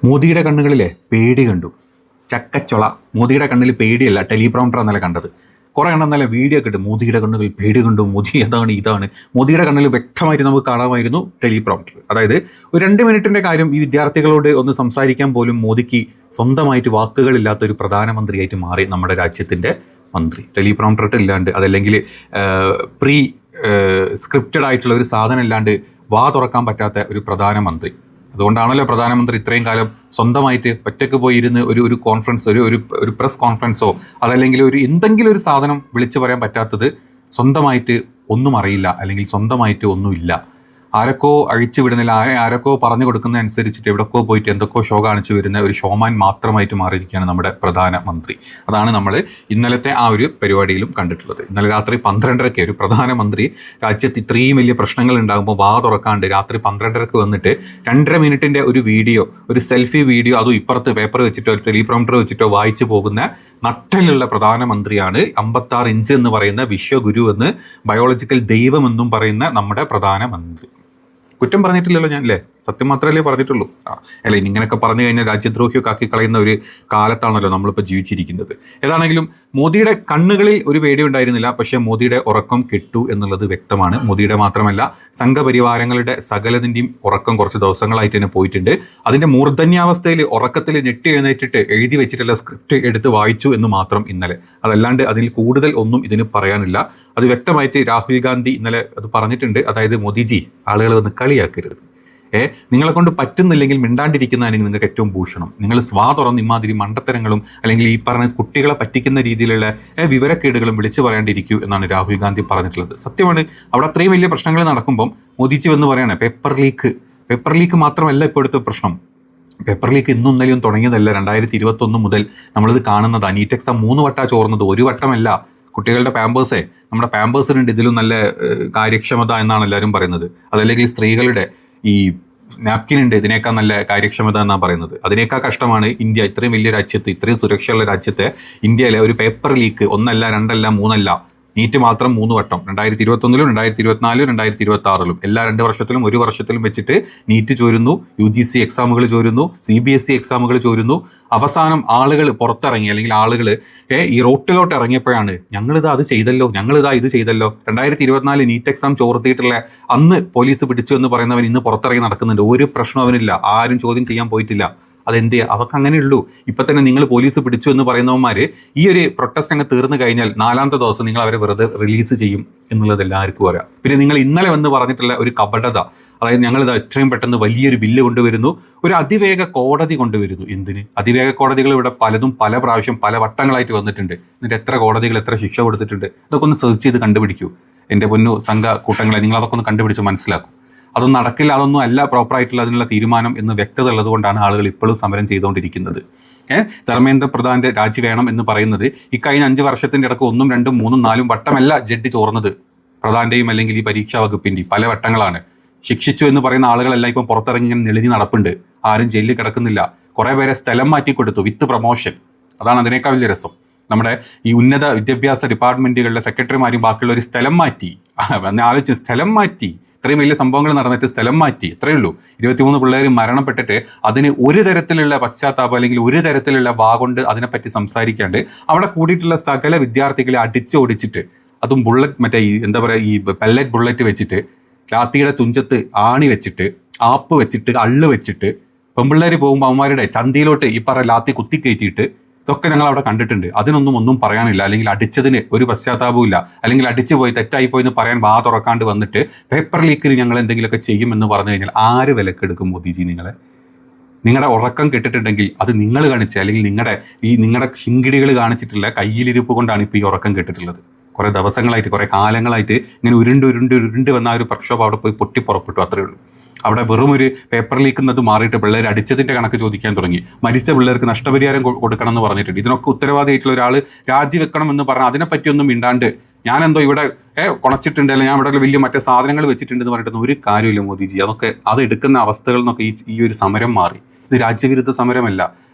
മോദിയുടെ കണ്ണുകളിലെ പേടി കണ്ടു. ചക്കച്ചൊള. മോദിയുടെ കണ്ണിൽ പേടിയല്ല, ടെലിപ്രോംപ്റ്റർ എന്നല്ല കണ്ടത്. കുറേ എണ്ണം നല്ല വീഡിയോ ഒക്കെ ഇട്ട് മോദിയുടെ കണ്ണുകളിൽ പേടി കണ്ടു, മോദി അതാണ് ഇതാണ്. മോദിയുടെ കണ്ണിൽ വ്യക്തമായിട്ട് നമുക്ക് കാണാമായിരുന്നു ടെലിപ്രോംപ്റ്റർ. അതായത് ഒരു 2 മിനിറ്റിൻ്റെ കാര്യം ഈ വിദ്യാർത്ഥികളോട് ഒന്ന് സംസാരിക്കാൻ പോലും മോദിക്ക് സ്വന്തമായിട്ട് വാക്കുകളില്ലാത്ത ഒരു പ്രധാനമന്ത്രിയായിട്ട് മാറി നമ്മുടെ രാജ്യത്തിൻ്റെ മന്ത്രി. ടെലിപ്രോംപ്റ്റർ ഇല്ലാണ്ട്, അതല്ലെങ്കിൽ പ്രീ സ്ക്രിപ്റ്റഡ് ആയിട്ടുള്ള ഒരു സാധനം ഇല്ലാണ്ട് വാ തുറക്കാൻ പറ്റാത്ത ഒരു പ്രധാനമന്ത്രി. അതുകൊണ്ടാണല്ലോ പ്രധാനമന്ത്രി ഇത്രയും കാലം സ്വന്തമായിട്ട് ഒറ്റയ്ക്ക് പോയിരുന്ന് ഒരു കോൺഫറൻസ്, ഒരു പ്രസ് കോൺഫറൻസോ അതല്ലെങ്കിൽ എന്തെങ്കിലും ഒരു സാധനം വിളിച്ചു പറയാൻ പറ്റാത്തത്. സ്വന്തമായിട്ട് ഒന്നും അറിയില്ല, അല്ലെങ്കിൽ സ്വന്തമായിട്ട് ഒന്നുമില്ല. ആരൊക്കെ അഴിച്ചു വിടുന്നില്ല, ആരൊക്കെ പറഞ്ഞു കൊടുക്കുന്ന അനുസരിച്ചിട്ട് എവിടെക്കോ പോയിട്ട് എന്തൊക്കെയോ ഷോ കാണിച്ചു വരുന്ന ഒരു ഷോമാൻ മാത്രമായിട്ട് മാറിയിരിക്കുകയാണ് നമ്മുടെ പ്രധാനമന്ത്രി. അതാണ് നമ്മൾ ഇന്നലത്തെ ആ ഒരു പരിപാടിയിലും കണ്ടിട്ടുള്ളത്. ഇന്നലെ രാത്രി 12:30 ഒരു പ്രധാനമന്ത്രി രാജ്യത്ത് ഇത്രയും വലിയ പ്രശ്നങ്ങൾ ഉണ്ടാകുമ്പോൾ വാ തുറക്കാണ്ട് രാത്രി 12:30 വന്നിട്ട് 2.5 മിനിറ്റിൻ്റെ ഒരു വീഡിയോ, ഒരു സെൽഫി വീഡിയോ, അതും ഇപ്പുറത്ത് പേപ്പർ വെച്ചിട്ടോ ടെലിപ്രോംപ്റ്റർ വെച്ചിട്ടോ വായിച്ചു പോകുന്ന നട്ടലുള്ള പ്രധാനമന്ത്രിയാണ് 56 ഇഞ്ച് എന്ന് പറയുന്ന വിശ്വഗുരു എന്ന്, ബയോളജിക്കൽ ദൈവം എന്നും പറയുന്ന നമ്മുടെ പ്രധാനമന്ത്രി. കുറ്റം പറഞ്ഞിട്ടില്ലല്ലോ ഞാൻ, അല്ലേ? സത്യം മാത്രമല്ലേ പറഞ്ഞിട്ടുള്ളൂ. അല്ല, ഇങ്ങനെയൊക്കെ പറഞ്ഞു കഴിഞ്ഞാൽ രാജ്യദ്രോഹിയൊക്കെ ആക്കി കളയുന്ന ഒരു കാലത്താണല്ലോ നമ്മളിപ്പോൾ ജീവിച്ചിരിക്കുന്നത്. ഏതാണെങ്കിലും മോദിയുടെ കണ്ണുകളിൽ ഒരു പേടി ഉണ്ടായിരുന്നില്ല, പക്ഷേ മോദിയുടെ ഉറക്കം കെട്ടു എന്നുള്ളത് വ്യക്തമാണ്. മോദിയുടെ മാത്രമല്ല, സംഘപരിവാരങ്ങളുടെ സകലതിൻ്റെയും ഉറക്കം കുറച്ച് ദിവസങ്ങളായിട്ട് തന്നെ പോയിട്ടുണ്ട്. അതിൻ്റെ മൂർധന്യാവസ്ഥയിൽ ഉറക്കത്തിൽ ഞെട്ടി എഴുന്നേറ്റിട്ട് എഴുതി വെച്ചിട്ടുള്ള സ്ക്രിപ്റ്റ് എടുത്ത് വായിച്ചു എന്ന് മാത്രം ഇന്നലെ. അതല്ലാണ്ട് അതിൽ കൂടുതൽ ഒന്നും ഇതിന് പറയാനില്ല. അത് വ്യക്തമായിട്ട് രാഹുൽ ഗാന്ധി ഇന്നലെ അത് പറഞ്ഞിട്ടുണ്ട്. അതായത് മോദിജി, ആളുകൾ വന്ന് കളിയാക്കരുത്. നിങ്ങളെ കൊണ്ട് പറ്റുന്നില്ലെങ്കിൽ മിണ്ടാണ്ടിരിക്കുന്നതാണ് നിങ്ങൾക്ക് ഏറ്റവും ഭൂഷണം. നിങ്ങൾ സ്വാ തുറന്ന് ഇമാതിരി മണ്ടത്തരങ്ങളും അല്ലെങ്കിൽ ഈ പറഞ്ഞ കുട്ടികളെ പറ്റിക്കുന്ന രീതിയിലുള്ള വിവരക്കേടുകളും വിളിച്ചു പറയാണ്ടിരിക്കൂ എന്നാണ് രാഹുൽ ഗാന്ധി പറഞ്ഞിട്ടുള്ളത്. സത്യമാണ്. അവിടെ അത്രയും വലിയ പ്രശ്നങ്ങൾ നടക്കുമ്പം മോദിജി എന്ന് പറയണേ പേപ്പർ ലീക്ക് മാത്രമല്ല ഇപ്പോൾ എടുത്ത പ്രശ്നം. പേപ്പർ ലീക്ക് ഇന്നും ഇന്നലെയും തുടങ്ങിയതല്ല. 2021 മുതൽ നമ്മളിത് കാണുന്നത്. നീറ്റ് എക്സാം 3 വട്ടം ചോർന്നത്, 1 വട്ടമല്ല. കുട്ടികളുടെ പാമ്പേഴ്സേ, നമ്മുടെ പാമ്പേഴ്സിനുണ്ട് ഇതിലും നല്ല കാര്യക്ഷമത എന്നാണ് എല്ലാവരും പറയുന്നത്. അതല്ലെങ്കിൽ സ്ത്രീകളുടെ ഈ നാപ്കിനുണ്ട് ഇതിനേക്കാൾ നല്ല കാര്യക്ഷമത എന്നാണ് പറയുന്നത്. അതിനേക്കാൾ കഷ്ടമാണ് ഇന്ത്യ. ഇത്രയും വലിയ രാജ്യത്ത്, ഇത്രയും സുരക്ഷയുള്ള രാജ്യത്തെ ഇന്ത്യയിലെ ഒരു പേപ്പർ ലീക്ക് 1 അല്ല 2 അല്ല 3 അല്ല. നീറ്റ് മാത്രം 3 വട്ടം, 2021, 2024, 2026 എല്ലാ 2 വർഷത്തിലും 1 വർഷത്തിലും വെച്ചിട്ട് നീറ്റ് ചോരുന്നു, UGC എക്സാമുകൾ ചോരുന്നു, CBSE എക്സാമുകൾ ചോരുന്നു. അവസാനം ആളുകൾ പുറത്തിറങ്ങി, അല്ലെങ്കിൽ ആളുകൾ ഈ റോട്ടിലോട്ട് ഇറങ്ങിയപ്പോഴാണ് ഞങ്ങളിത് ചെയ്തല്ലോ, ഇത് ചെയ്തല്ലോ. 2024 നീറ്റ് എക്സാം ചോർത്തിയിട്ടുള്ള അന്ന് പോലീസ് പിടിച്ചു എന്ന് പറയുന്നവൻ ഇന്ന് പുറത്തിറങ്ങി നടക്കുന്നുണ്ട്. ഒരു പ്രശ്നം അവനില്ല, ആരും ചോദ്യം ചെയ്യാൻ പോയിട്ടില്ല. അതെന്ത് അവർക്ക് അങ്ങനെയുള്ളൂ. ഇപ്പം തന്നെ നിങ്ങൾ പോലീസ് പിടിച്ചു എന്ന് പറയുന്നവന്മാർ ഈ ഒരു പ്രൊട്ടസ്റ്റ് അങ്ങ് തീർന്നു കഴിഞ്ഞാൽ 4ാമത്തെ ദിവസം നിങ്ങൾ അവരെ വെറുതെ റിലീസ് ചെയ്യും എന്നുള്ളത് എല്ലാവർക്കും അറിയാം. പിന്നെ നിങ്ങൾ ഇന്നലെ വന്ന് പറഞ്ഞിട്ടുള്ള ഒരു കപടത, അതായത് ഞങ്ങളിത് എത്രയും പെട്ടെന്ന് വലിയൊരു ബില്ല് കൊണ്ടുവരുന്നു, ഒരു അതിവേഗ കോടതി കൊണ്ടുവരുന്നു. എന്തിന്? അതിവേഗ കോടതികൾ ഇവിടെ പലതും പല പ്രാവശ്യം പല വട്ടങ്ങളായിട്ട് വന്നിട്ടുണ്ട്. എന്നിട്ട് എത്ര കോടതികൾ എത്ര ശിക്ഷ കൊടുത്തിട്ടുണ്ട്? അതൊക്കെ ഒന്ന് സെർച്ച് ചെയ്ത് കണ്ടുപിടിക്കൂ എൻ്റെ പൊന്നു സംഘ കൂട്ടങ്ങളെ. നിങ്ങൾ അതൊക്കെ ഒന്ന് കണ്ടുപിടിച്ച് മനസ്സിലാക്കും. അതൊന്നും നടക്കില്ല, അതൊന്നും അല്ല പ്രോപ്പറായിട്ടുള്ള അതിനുള്ള തീരുമാനം എന്ന് വ്യക്തത ഉള്ളതുകൊണ്ടാണ് ആളുകൾ ഇപ്പോഴും സമരം ചെയ്തുകൊണ്ടിരിക്കുന്നത്. ധർമ്മേന്ദ്ര പ്രധാൻ്റെ രാജി വേണം എന്ന് പറയുന്നത് ഈ കഴിഞ്ഞ 5 വർഷത്തിൻ്റെ ഇടയ്ക്ക് 1, 2, 3, 4 വട്ടമല്ല ജഡ്ജി ചോർന്നത്. പ്രധാൻ്റെയും അല്ലെങ്കിൽ ഈ പരീക്ഷാ വകുപ്പിൻ്റെയും പല വട്ടങ്ങളാണ്. ശിക്ഷിച്ചു എന്ന് പറയുന്ന ആളുകളെല്ലാം ഇപ്പം പുറത്തിറങ്ങി ഇങ്ങനെ നെളിഞ്ഞ് നടപ്പുണ്ട്. ആരും ജയിലിൽ കിടക്കുന്നില്ല. കുറേ പേരെ സ്ഥലം മാറ്റി കൊടുത്തു വിത്ത് പ്രൊമോഷൻ. അതാണ് അതിനേക്കാൾ വലിയ രസം. നമ്മുടെ ഈ ഉന്നത വിദ്യാഭ്യാസ ഡിപ്പാർട്ട്മെൻറ്റുകളിലെ സെക്രട്ടറിമാരും ബാക്കിയുള്ള ഒരു സ്ഥലം മാറ്റി. ആലോചിച്ച് സ്ഥലം മാറ്റി. ഇത്രയും വലിയ സംഭവങ്ങൾ നടന്നിട്ട് സ്ഥലം മാറ്റി. ഇത്രയേ ഉള്ളൂ. 23 പിള്ളേർ മരണപ്പെട്ടിട്ട് അതിന് ഒരു തരത്തിലുള്ള പശ്ചാത്താപം അല്ലെങ്കിൽ ഒരു തരത്തിലുള്ള കൊണ്ട് അതിനെപ്പറ്റി സംസാരിക്കാണ്ട് അവിടെ കൂടിയിട്ടുള്ള സകല വിദ്യാർത്ഥികളെ അടിച്ചോടിച്ചിട്ട്, അതും ബുള്ളറ്റ്, മറ്റേ എന്താ പറയുക, ഈ പെല്ലറ്റ് ബുള്ളറ്റ് വെച്ചിട്ട്, ലാത്തിയുടെ തുഞ്ചത്ത് ആണി വെച്ചിട്ട്, ആപ്പ് വെച്ചിട്ട്, അള്ള് വെച്ചിട്ട്, പെൺപിള്ളേർ പോകുമ്പോൾ അവന്മാരുടെ ചന്തിയിലോട്ട് ഈ പറഞ്ഞ ലാത്തി കുത്തിക്കയറ്റിയിട്ട്, ഇതൊക്കെ ഞങ്ങൾ അവിടെ കണ്ടിട്ടുണ്ട്. ഒന്നും പറയാനില്ല, അല്ലെങ്കിൽ അടിച്ചതിന് ഒരു പശ്ചാത്താപവും ഇല്ല, അല്ലെങ്കിൽ അടിച്ചു പോയി തെറ്റായിപ്പോയി എന്ന് പറയാൻ വാ തുറക്കാണ്ട് വന്നിട്ട് പേപ്പർ ലീക്കിന് ഞങ്ങൾ എന്തെങ്കിലുമൊക്കെ ചെയ്യുമെന്ന് പറഞ്ഞു കഴിഞ്ഞാൽ ആര് വിലക്കെടുക്കും മോദിജി? നിങ്ങളുടെ ഉറക്കം കെട്ടിട്ടുണ്ടെങ്കിൽ അത് നിങ്ങൾ കാണിച്ച, അല്ലെങ്കിൽ നിങ്ങളുടെ ഹിങ്കിടികൾ കാണിച്ചിട്ടുള്ള കയ്യിലിരിപ്പ് കൊണ്ടാണ് ഇപ്പോൾ ഈ ഉറക്കം കെട്ടിട്ടുള്ളത്. കുറേ ദിവസങ്ങളായിട്ട്, കുറേ കാലങ്ങളായിട്ട് ഇങ്ങനെ ഉരുണ്ട് വന്ന ആ ഒരു പ്രക്ഷോഭം അവിടെ പോയി പൊട്ടി പുറപ്പെട്ടു. അത്രയേ ഉള്ളൂ. അവിടെ വെറും ഒരു പേപ്പർ ലീക്കുന്നത് മാറിയിട്ട് പിള്ളേർ അടിച്ചതിൻ്റെ കണക്ക് ചോദിക്കാൻ തുടങ്ങി. മരിച്ച പിള്ളേർക്ക് നഷ്ടപരിഹാരം കൊടുക്കണം എന്ന് പറഞ്ഞിട്ടുണ്ട്. ഇതിനൊക്കെ ഉത്തരവാദിയായിട്ടുള്ള ഒരാൾ രാജിവെക്കണം എന്ന് പറഞ്ഞാൽ അതിനെപ്പറ്റിയൊന്നും മിണ്ടാണ്ട് ഞാനെന്തോ ഇവിടെ കുണച്ചിട്ടുണ്ട്, അല്ലെങ്കിൽ ഞാൻ ഇവിടെ വലിയ മറ്റേ സാധനങ്ങൾ വെച്ചിട്ടുണ്ടെന്ന് പറഞ്ഞിട്ടൊന്നും ഒരു കാര്യമില്ല മോദിജി. അത് എടുക്കുന്ന അവസ്ഥകളിൽ നിന്നൊക്കെ ഈ ഒരു സമരം മാറി. ഇത് രാജ്യവിരുദ്ധ സമരമല്ല.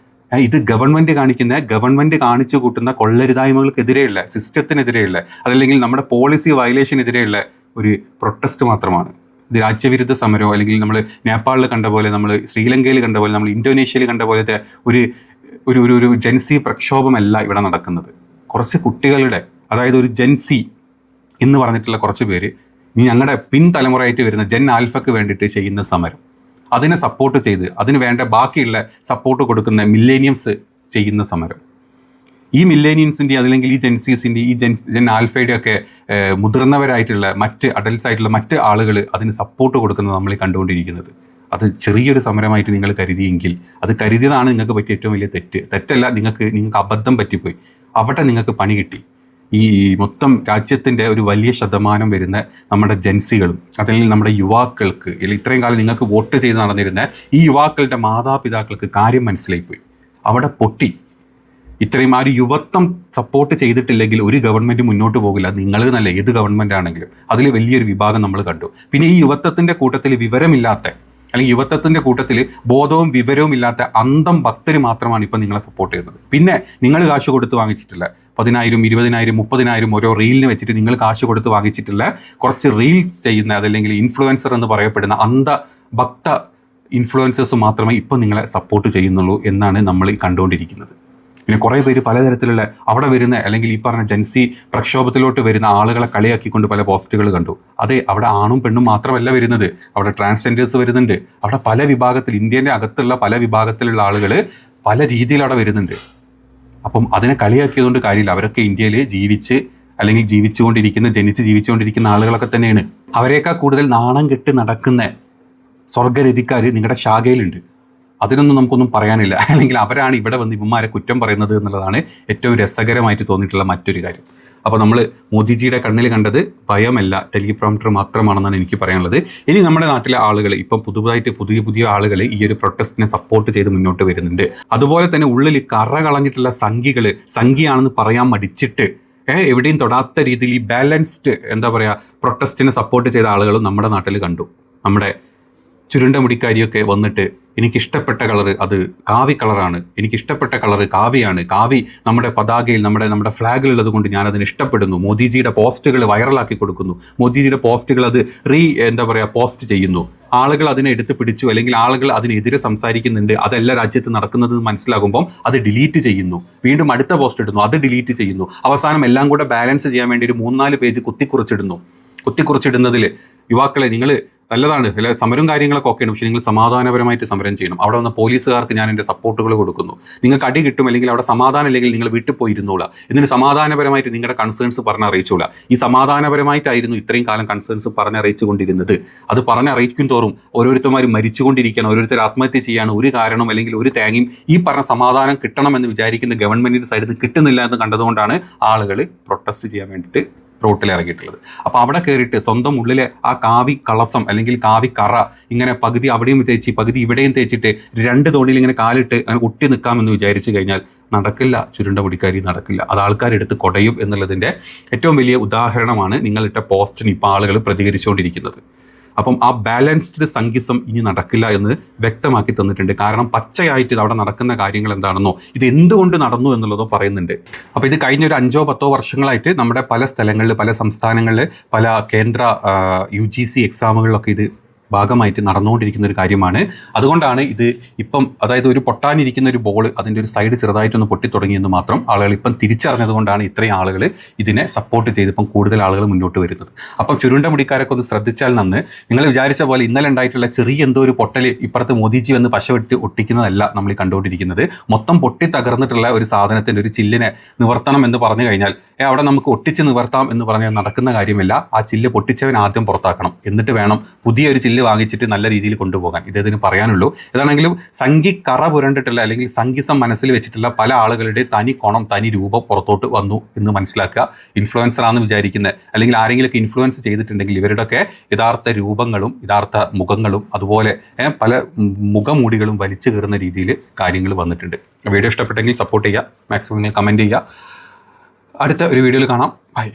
ഇത് ഗവൺമെൻറ് കാണിച്ചു കൂട്ടുന്ന കൊള്ളരുതായ്മകൾക്കെതിരെയുള്ള, സിസ്റ്റത്തിനെതിരെയുള്ള, അതല്ലെങ്കിൽ നമ്മുടെ പോളിസി വയലേഷനെതിരെയുള്ള ഒരു പ്രൊട്ടസ്റ്റ് മാത്രമാണ്. ഇത് രാജ്യവിരുദ്ധ സമരമോ അല്ലെങ്കിൽ നമ്മൾ നേപ്പാളിൽ കണ്ട പോലെ, നമ്മൾ ശ്രീലങ്കയിൽ കണ്ട പോലെ, നമ്മൾ ഇന്തോനേഷ്യയിൽ കണ്ട പോലത്തെ ഒരു ഒരു ഒരു ജെൻസി പ്രക്ഷോഭമല്ല ഇവിടെ നടക്കുന്നത്. കുറച്ച് കുട്ടികളുടെ, അതായത് ഒരു ജെൻസി എന്ന് പറഞ്ഞിട്ടുള്ള കുറച്ച് പേര് ഇനി ഞങ്ങളുടെ പിൻതലമുറയായിട്ട് വരുന്ന ജെൻ ആൽഫയ്ക്ക് വേണ്ടിയിട്ട് ചെയ്യുന്ന സമരം, അതിനെ സപ്പോർട്ട് ചെയ്ത് അതിന് വേണ്ട ബാക്കിയുള്ള സപ്പോർട്ട് കൊടുക്കുന്ന മില്ലേനിയംസ് ചെയ്യുന്ന സമരം, ഈ മില്ലേനിയൻസിൻ്റെ അതല്ലെങ്കിൽ ഈ ജെൻസീസിൻ്റെ ഈ ജെൻ ആൽഫയുടെ ഒക്കെ മുതിർന്നവരായിട്ടുള്ള മറ്റ് അഡൽട്സ് ആയിട്ടുള്ള മറ്റ് ആളുകൾ അതിന് സപ്പോർട്ട് കൊടുക്കുന്നത് നമ്മൾ കണ്ടുകൊണ്ടിരിക്കുന്നത്. അത് ചെറിയൊരു സമരമായിട്ട് നിങ്ങൾ കരുതിയെങ്കിൽ അത് കരുതിയതാണ് നിങ്ങൾക്ക് പറ്റിയ ഏറ്റവും വലിയ തെറ്റല്ല, നിങ്ങൾക്ക് അബദ്ധം പറ്റിപ്പോയി. അവിടെ നിങ്ങൾക്ക് പണി കിട്ടി. ഈ മൊത്തം രാജ്യത്തിൻ്റെ ഒരു വലിയ ശതമാനം വരുന്ന നമ്മുടെ ജെൻസികളും അതല്ലെങ്കിൽ നമ്മുടെ യുവാക്കൾക്ക്, ഇത്രയും കാലം നിങ്ങൾക്ക് വോട്ട് ചെയ്ത് നടന്നിരുന്ന ഈ യുവാക്കളുടെ മാതാപിതാക്കൾക്ക് കാര്യം മനസ്സിലായിപ്പോയി. അവിടെ പൊട്ടി. ഇത്രയും ആ ഒരു യുവത്വം സപ്പോർട്ട് ചെയ്തിട്ടില്ലെങ്കിൽ ഒരു ഗവൺമെൻറ് മുന്നോട്ട് പോകില്ല. നിങ്ങൾ നല്ല ഏത് ഗവൺമെൻറ് ആണെങ്കിലും അതിൽ വലിയൊരു വിഭാഗം നമ്മൾ കണ്ടു. പിന്നെ ഈ യുവത്വത്തിൻ്റെ കൂട്ടത്തിൽ വിവരമില്ലാത്ത അല്ലെങ്കിൽ യുവത്വത്തിൻ്റെ കൂട്ടത്തിൽ ബോധവും വിവരവും ഇല്ലാത്ത അന്തം ഭക്തർ മാത്രമാണ് ഇപ്പം നിങ്ങളെ സപ്പോർട്ട് ചെയ്യുന്നത്. പിന്നെ നിങ്ങൾ കാശ് കൊടുത്ത് വാങ്ങിച്ചിട്ടില്ല 10,000, 20,000, 30,000 ഓരോ റീലിന് വെച്ചിട്ട് നിങ്ങൾ കാശ് കൊടുത്ത് വാങ്ങിച്ചിട്ടില്ല കുറച്ച് റീൽസ് ചെയ്യുന്ന അതല്ലെങ്കിൽ ഇൻഫ്ലുവൻസർ എന്ന് പറയപ്പെടുന്ന ഭക്ത ഇൻഫ്ലുവൻസേഴ്സ് മാത്രമേ ഇപ്പം നിങ്ങളെ സപ്പോർട്ട് ചെയ്യുന്നുള്ളൂ എന്നാണ് നമ്മൾ കണ്ടുകൊണ്ടിരിക്കുന്നത്. പിന്നെ കുറേ പേര് പലതരത്തിലുള്ള അവിടെ വരുന്ന അല്ലെങ്കിൽ ഈ പറഞ്ഞ ജെൻസി പ്രക്ഷോഭത്തിലോട്ട് വരുന്ന ആളുകളെ കളിയാക്കിക്കൊണ്ട് പല പോസ്റ്റുകൾ കണ്ടു. അതെ, അവിടെ ആണും പെണ്ണും മാത്രമല്ല വരുന്നത്, അവിടെ ട്രാൻസ്ജെൻഡേഴ്സ് വരുന്നുണ്ട്. അവിടെ പല വിഭാഗത്തിൽ, ഇന്ത്യൻ്റെ അകത്തുള്ള പല വിഭാഗത്തിലുള്ള ആളുകൾ പല രീതിയിൽ അവിടെ വരുന്നുണ്ട്. അപ്പം അതിനെ കളിയാക്കിയതുകൊണ്ട് കാര്യമില്ല. അവരൊക്കെ ഇന്ത്യയിൽ ജനിച്ച് ജീവിച്ചുകൊണ്ടിരിക്കുന്ന ആളുകളൊക്കെ തന്നെയാണ്. അവരെക്കാൾ കൂടുതൽ നാണം കെട്ട് നടക്കുന്ന സ്വർഗരതിക്കാർ നിങ്ങളുടെ ശാഖയിലുണ്ട്. അതിനൊന്നും നമുക്കൊന്നും പറയാനില്ല. അല്ലെങ്കിൽ അവരാണ് ഇവിടെ വന്ന് ഇവന്മാരെ കുറ്റം പറയുന്നത് എന്നുള്ളതാണ് ഏറ്റവും രസകരമായിട്ട് തോന്നിയിട്ടുള്ള മറ്റൊരു കാര്യം. അപ്പോൾ നമ്മൾ മോദിജിയുടെ കണ്ണിൽ കണ്ടത് ഭയമല്ല, ടെലിപ്രോംപ്റ്റർ മാത്രമാണെന്നാണ് എനിക്ക് പറയാനുള്ളത്. ഇനി നമ്മുടെ നാട്ടിലെ ആളുകൾ ഇപ്പം പുതിയ ആളുകൾ ഈ ഒരു പ്രൊട്ടസ്റ്റിനെ സപ്പോർട്ട് ചെയ്ത് മുന്നോട്ട് വരുന്നുണ്ട്. അതുപോലെ തന്നെ ഉള്ളിൽ കറ കളഞ്ഞിട്ടുള്ള സംഘിയാണെന്ന് പറയാൻ മടിച്ചിട്ട് എവിടെയും തൊടാത്ത രീതിയിൽ ഈ ബാലൻസ്ഡ് പ്രൊട്ടസ്റ്റിനെ സപ്പോർട്ട് ചെയ്ത ആളുകളും നമ്മുടെ നാട്ടിൽ കണ്ടു. നമ്മുടെ ചുരുണ്ട മുടിക്കാരിയൊക്കെ വന്നിട്ട് എനിക്കിഷ്ടപ്പെട്ട കളറ് അത് കാവി കളറാണ്, എനിക്കിഷ്ടപ്പെട്ട കളറ് കാവിയാണ്, കാവി നമ്മുടെ പതാകയിൽ നമ്മുടെ ഫ്ലാഗിലുള്ളത് കൊണ്ട് ഞാനതിന് ഇഷ്ടപ്പെടുന്നു, മോദിജിയുടെ പോസ്റ്റുകൾ വൈറലാക്കി കൊടുക്കുന്നു, മോദിജിയുടെ പോസ്റ്റുകൾ അത് പോസ്റ്റ് ചെയ്യുന്നു, ആളുകൾ അതിനെ എടുത്ത് പിടിച്ചു അല്ലെങ്കിൽ ആളുകൾ അതിനെതിരെ സംസാരിക്കുന്നുണ്ട്, അതല്ല രാജ്യത്ത് നടക്കുന്നത് മനസ്സിലാകുമ്പം അത് ഡിലീറ്റ് ചെയ്യുന്നു, വീണ്ടും അടുത്ത പോസ്റ്റ് ഇടുന്നു, അത് ഡിലീറ്റ് ചെയ്യുന്നു, അവസാനം എല്ലാം കൂടെ ബാലൻസ് ചെയ്യാൻ വേണ്ടി ഒരു 3-4 പേജ് കുത്തിക്കുറിച്ചിടുന്നതിൽ യുവാക്കളെ നിങ്ങൾ നല്ലതാണ്, അല്ല സമരം കാര്യങ്ങളൊക്കെ ഓക്കെയാണ്, പക്ഷേ നിങ്ങൾ സമാധാനപരമായിട്ട് സമരം ചെയ്യണം. അവിടെ വന്ന പോലീസുകാർക്ക് ഞാൻ എൻ്റെ സപ്പോർട്ടുകൾ കൊടുക്കുന്നു. നിങ്ങൾക്ക് അടി കിട്ടും അല്ലെങ്കിൽ അവിടെ സമാധാനം ഇല്ലെങ്കിൽ നിങ്ങൾ വീട്ടിൽ പോയി ഇരുന്നോളാം, എന്നിട്ട് സമാധാനപരമായിട്ട് നിങ്ങളുടെ കൺസേൺസ് പറഞ്ഞറിയിച്ചോളാം. ഈ സമാധാനപരമായിട്ടായിരുന്നു ഇത്രയും കാലം കൺസേൺസ് പറഞ്ഞറിയിച്ചുകൊണ്ടിരുന്നത്. അത് പറഞ്ഞറിയിക്കും തോറും ഓരോരുത്തന്മാർ മരിച്ചുകൊണ്ടിരിക്കുകയാണ്, ഓരോരുത്തർ ആത്മഹത്യ ചെയ്യാണ്, ഒരു കാരണം അല്ലെങ്കിൽ ഒരു തേങ്ങയും ഈ പറഞ്ഞ സമാധാനം കിട്ടണമെന്ന് വിചാരിക്കുന്ന ഗവൺമെൻറ്റിൻ്റെ സൈഡിൽ നിന്ന് കിട്ടുന്നില്ല എന്ന് കണ്ടതുകൊണ്ടാണ് ആളുകൾ പ്രൊട്ടസ്റ്റ് ചെയ്യാൻ വേണ്ടിയിട്ട് റോട്ടിൽ ഇറങ്ങിയിട്ടുള്ളത്. അപ്പോൾ അവിടെ കയറിയിട്ട് സ്വന്തം ഉള്ളിലെ ആ കാവി കളസം അല്ലെങ്കിൽ കാവി കറ ഇങ്ങനെ പകുതി അവിടെയും തേച്ച് പകുതി ഇവിടെയും തേച്ചിട്ട് 2 തോണിയിൽ ഇങ്ങനെ കാലിട്ട് അങ്ങനെ ഒട്ടി നിൽക്കാമെന്ന് വിചാരിച്ചു കഴിഞ്ഞാൽ നടക്കില്ല. ചുരുണ്ട മുടിക്കാരി നടക്കില്ല. അത് ആൾക്കാരെടുത്ത് കൊടയും എന്നുള്ളതിൻ്റെ ഏറ്റവും വലിയ ഉദാഹരണമാണ് നിങ്ങളിട്ട പോസ്റ്റിന് ഇപ്പോൾ ആളുകൾ പ്രതികരിച്ചുകൊണ്ടിരിക്കുന്നത്. അപ്പം ആ ബാലൻസ്ഡ് സംഗീസം ഇനി നടക്കില്ല എന്ന് വ്യക്തമാക്കി തന്നിട്ടുണ്ട്. കാരണം പച്ചയായിട്ട് അവിടെ നടക്കുന്ന കാര്യങ്ങൾ എന്താണെന്നോ ഇത് എന്തുകൊണ്ട് നടന്നു എന്നുള്ളതോ പറയുന്നുണ്ട്. അപ്പോൾ ഇത് കഴിഞ്ഞ ഒരു 5-10 വർഷങ്ങളായിട്ട് നമ്മുടെ പല സ്ഥലങ്ങളിൽ, പല സംസ്ഥാനങ്ങളിൽ, പല കേന്ദ്ര UGC എക്സാമുകളിലൊക്കെ ഇത് ഭാഗമായിട്ട് നടന്നുകൊണ്ടിരിക്കുന്ന ഒരു കാര്യമാണ്. അതുകൊണ്ടാണ് ഇത് ഇപ്പം, അതായത് ഒരു പൊട്ടാനിരിക്കുന്ന ഒരു ബോൾ അതിൻ്റെ ഒരു സൈഡ് ചെറുതായിട്ടൊന്ന് പൊട്ടിത്തുടങ്ങിയെന്ന് മാത്രം ആളുകൾ ഇപ്പം തിരിച്ചറിഞ്ഞതുകൊണ്ടാണ് ഇത്രയും ആളുകൾ ഇതിനെ സപ്പോർട്ട് ചെയ്ത് ഇപ്പം കൂടുതൽ ആളുകൾ മുന്നോട്ട് വരുന്നത്. അപ്പം ചുരുണ്ട മുടിക്കാരൊക്കെ ഒന്ന് ശ്രദ്ധിച്ചാൽ നന്ന്. നിങ്ങൾ വിചാരിച്ച പോലെ ഇന്നലെ ഉണ്ടായിട്ടുള്ള ചെറിയ എന്തോ ഒരു പൊട്ടൽ ഇപ്പുറത്ത് മോദിജി വന്ന് പശ വിട്ട് ഒട്ടിക്കുന്നതല്ല നമ്മൾ കണ്ടുകൊണ്ടിരിക്കുന്നത്. മൊത്തം പൊട്ടി തകർന്നിട്ടുള്ള ഒരു സാധനത്തിൻ്റെ ഒരു ചില്ലിനെ നിവർത്തണം എന്ന് പറഞ്ഞു കഴിഞ്ഞാൽ അവിടെ നമുക്ക് ഒട്ടിച്ച് നിവർത്താം എന്ന് പറഞ്ഞാൽ നടക്കുന്ന കാര്യമില്ല. ആ ചില്ല് പൊട്ടിച്ചവൻ ആദ്യം പുറത്താക്കണം, എന്നിട്ട് വേണം പുതിയൊരു ചില്ല് വാങ്ങിച്ചിട്ട് നല്ല രീതിയിൽ കൊണ്ടുപോകാൻ. ഇതേതിന് പറയാനുള്ളൂ. ഏതാണെങ്കിലും സംഘി കറ പുരണ്ടിട്ടുള്ള അല്ലെങ്കിൽ സംഗീസം മനസ്സിൽ വെച്ചിട്ടുള്ള പല ആളുകളുടെ തനി കോണം, തനി രൂപം പുറത്തോട്ട് വന്നു എന്ന് മനസ്സിലാക്കുക. ഇൻഫ്ലുവൻസറാണെന്ന് വിചാരിക്കുന്നത് അല്ലെങ്കിൽ ആരെങ്കിലുമൊക്കെ ഇൻഫ്ലുവൻസ് ചെയ്തിട്ടുണ്ടെങ്കിൽ ഇവരുടെയൊക്കെ യഥാർത്ഥ രൂപങ്ങളും യഥാർത്ഥ മുഖങ്ങളും അതുപോലെ പല മുഖമൂടികളും വലിച്ചു കയറുന്ന രീതിയിൽ കാര്യങ്ങൾ വന്നിട്ടുണ്ട്. വീഡിയോ ഇഷ്ടപ്പെട്ടെങ്കിൽ സപ്പോർട്ട് ചെയ്യുക, മാക്സിമം കമൻറ്റ് ചെയ്യുക. അടുത്ത ഒരു വീഡിയോയിൽ കാണാം. ബൈ.